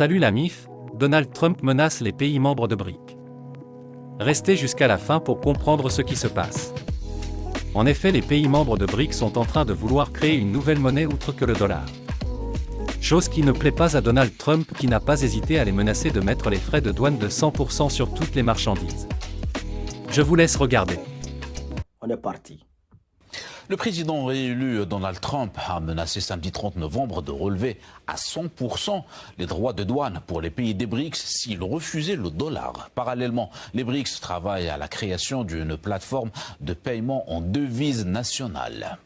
Salut la MIF, Donald Trump menace les pays membres de BRICS. Restez jusqu'à la fin pour comprendre ce qui se passe. En effet, les pays membres de BRICS sont en train de vouloir créer une nouvelle monnaie outre que le dollar. Chose qui ne plaît pas à Donald Trump qui n'a pas hésité à les menacer de mettre les frais de douane de 100% sur toutes les marchandises. Je vous laisse regarder. On est parti. Le président réélu Donald Trump a menacé samedi 30 novembre de relever à 100% les droits de douane pour les pays des BRICS s'ils refusaient le dollar. Parallèlement, les BRICS travaillent à la création d'une plateforme de paiement en devise nationale.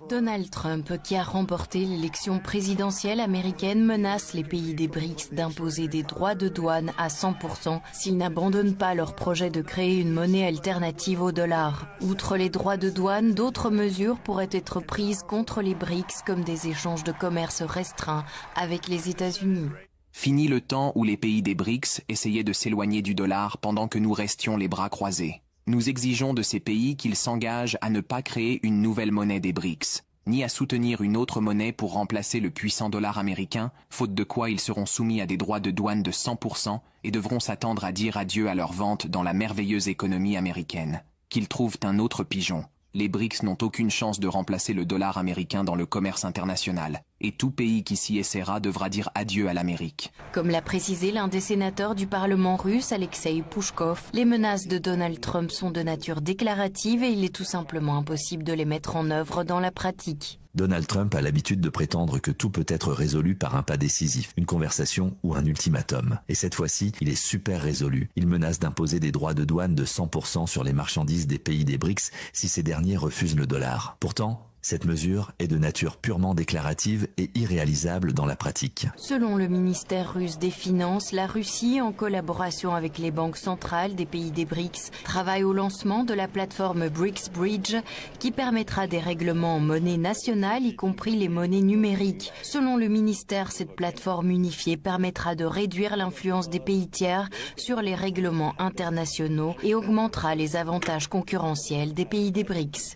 Donald Trump, qui a remporté l'élection présidentielle américaine, menace les pays des BRICS d'imposer des droits de douane à 100% s'ils n'abandonnent pas leur projet de créer une monnaie alternative au dollar. Outre les droits de douane, d'autres mesures pourraient être prises contre les BRICS comme des échanges de commerce restreints avec les États-Unis. Fini le temps où les pays des BRICS essayaient de s'éloigner du dollar pendant que nous restions les bras croisés. Nous exigeons de ces pays qu'ils s'engagent à ne pas créer une nouvelle monnaie des BRICS, ni à soutenir une autre monnaie pour remplacer le puissant dollar américain, faute de quoi ils seront soumis à des droits de douane de 100% et devront s'attendre à dire adieu à leur vente dans la merveilleuse économie américaine. Qu'ils trouvent un autre pigeon. Les BRICS n'ont aucune chance de remplacer le dollar américain dans le commerce international. Et tout pays qui s'y essaiera devra dire adieu à l'Amérique. Comme l'a précisé l'un des sénateurs du Parlement russe, Alexei Pouchkov, les menaces de Donald Trump sont de nature déclarative et il est tout simplement impossible de les mettre en œuvre dans la pratique. Donald Trump a l'habitude de prétendre que tout peut être résolu par un pas décisif, une conversation ou un ultimatum. Et cette fois-ci, il est super résolu. Il menace d'imposer des droits de douane de 100% sur les marchandises des pays des BRICS si ces derniers refusent le dollar. Pourtant, cette mesure est de nature purement déclarative et irréalisable dans la pratique. Selon le ministère russe des Finances, la Russie, en collaboration avec les banques centrales des pays des BRICS, travaille au lancement de la plateforme BRICS Bridge qui permettra des règlements en monnaie nationale, y compris les monnaies numériques. Selon le ministère, cette plateforme unifiée permettra de réduire l'influence des pays tiers sur les règlements internationaux et augmentera les avantages concurrentiels des pays des BRICS.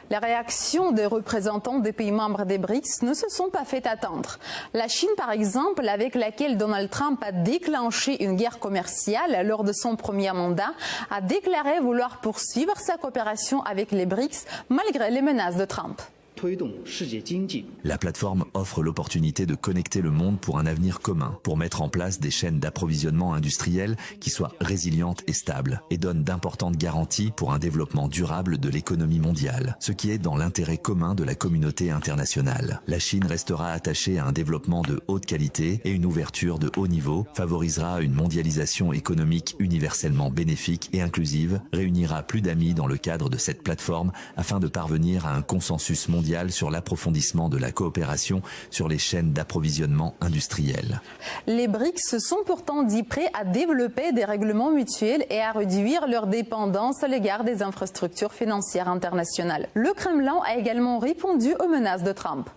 Les réactions des représentants des pays membres des BRICS ne se sont pas fait attendre. La Chine, par exemple, avec laquelle Donald Trump a déclenché une guerre commerciale lors de son premier mandat, a déclaré vouloir poursuivre sa coopération avec les BRICS malgré les menaces de Trump. La plateforme offre l'opportunité de connecter le monde pour un avenir commun, pour mettre en place des chaînes d'approvisionnement industrielles qui soient résilientes et stables, et donne d'importantes garanties pour un développement durable de l'économie mondiale, ce qui est dans l'intérêt commun de la communauté internationale. La Chine restera attachée à un développement de haute qualité et une ouverture de haut niveau, favorisera une mondialisation économique universellement bénéfique et inclusive, réunira plus d'amis dans le cadre de cette plateforme afin de parvenir à un consensus mondial sur l'approfondissement de la coopération sur les chaînes d'approvisionnement industrielles. Les BRICS se sont pourtant dit prêts à développer des règlements mutuels et à réduire leur dépendance à l'égard des infrastructures financières internationales. Le Kremlin a également répondu aux menaces de Trump.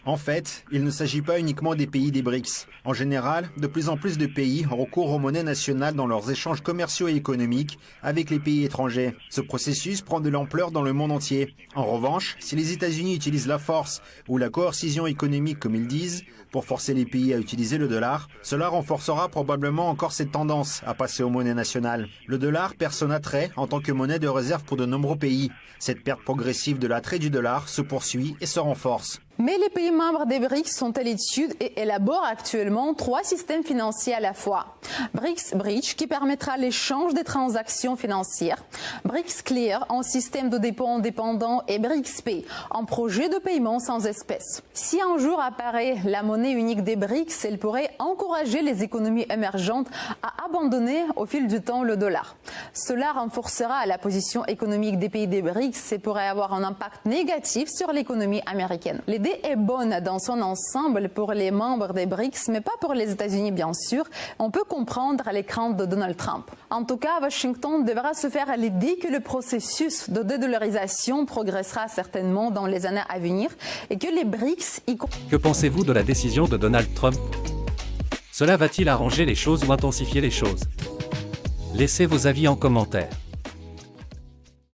En fait, il ne s'agit pas uniquement des pays des BRICS. En général, de plus en plus de pays ont recours aux monnaies nationales dans leurs échanges commerciaux et économiques avec les pays étrangers. Ce processus prend de l'ampleur dans le monde entier. En revanche, si les États-Unis utilisent la force ou la coercition économique, comme ils disent, pour forcer les pays à utiliser le dollar, cela renforcera probablement encore cette tendance à passer aux monnaies nationales. Le dollar perd son attrait en tant que monnaie de réserve pour de nombreux pays. Cette perte progressive de l'attrait du dollar se poursuit et se renforce. Mais les pays membres des BRICS sont à l'étude et élaborent actuellement 3 systèmes financiers à la fois. BRICS Bridge qui permettra l'échange des transactions financières, BRICS Clear en système de dépôt indépendant et BRICS Pay en projet de paiement sans espèces. Si un jour apparaît la monnaie unique des BRICS, elle pourrait encourager les économies émergentes à abandonner au fil du temps le dollar. Cela renforcera la position économique des pays des BRICS et pourrait avoir un impact négatif sur l'économie américaine. L'idée est bonne dans son ensemble pour les membres des BRICS, mais pas pour les États-Unis bien sûr. On peut comprendre les craintes de Donald Trump. En tout cas, Washington devra se faire à l'idée que le processus de dédollarisation progressera certainement dans les années à venir et que les BRICS Que pensez-vous de la décision de Donald Trump? Cela va-t-il arranger les choses ou intensifier les choses? Laissez vos avis en commentaire.